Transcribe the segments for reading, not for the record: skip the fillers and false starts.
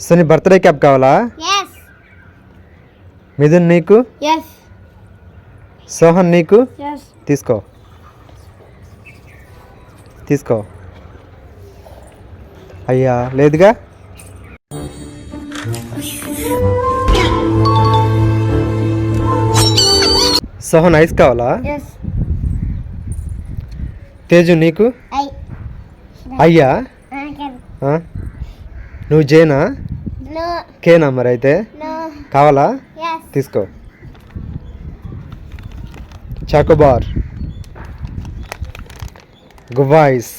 Sony birthday cap కావాలా? మిథున్ నీకు? సోహన్ నీకు? తీసుకో తీసుకో. అయ్యా లేదుగా. సోహన్ ఐస్ కావాలా? తేజు నీకు? అయ్యా నువ్వు జేనా? కేనా మరి అయితే కావాలా? తీసుకో. చాకోబార్, గువ్వా ఐస్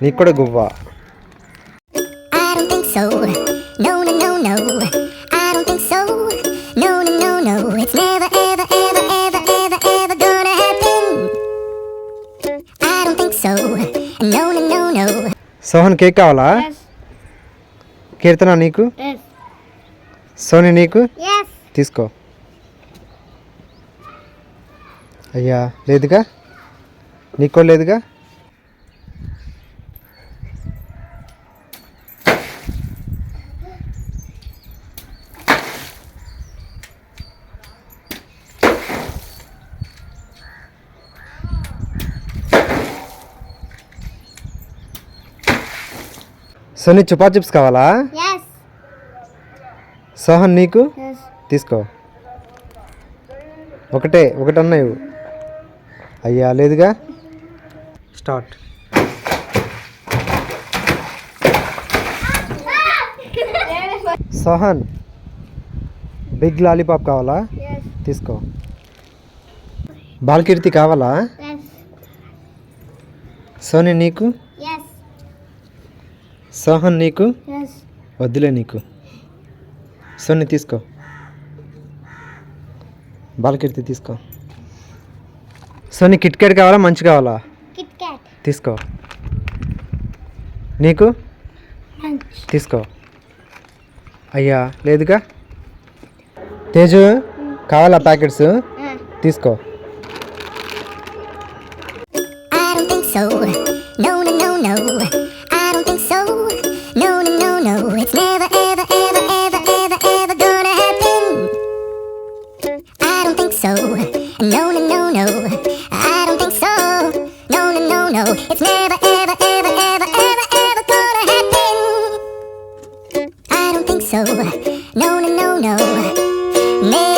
నీకు కూడా గువ్వా. సోహన్ కేక్ కావాలా? కీర్తన నీకు? సోని నీకు? తీసుకో. అయ్యా లేదుగా. నీకో లేదుగా. సోని చుపా చిప్స్ కావాలా? సోహన్ నీకు? తీసుకో. ఒకటన్నా ఇవ్వు. అయ్యా లేదుగా. స్టార్ట్. సోహన్ బిగ్ లాలీపాప్ కావాలా? తీసుకో. బాలకీర్తి కావాలా? సోని నీకు? సోహన్ నీకు? వద్దులే నీకు. సోని తీసుకో. బాలకీర్తి తీసుకో. సోని కిట్ క్యాట్ కావాలా? మంచి కావాలా? తీసుకో. నీకు? తీసుకో. అయ్యా లేదుగా. తేజు కావాలా ప్యాకెట్స్? తీసుకో. It's never, ever, ever, ever, ever, ever gonna happen. I don't think so. No, no, no, no.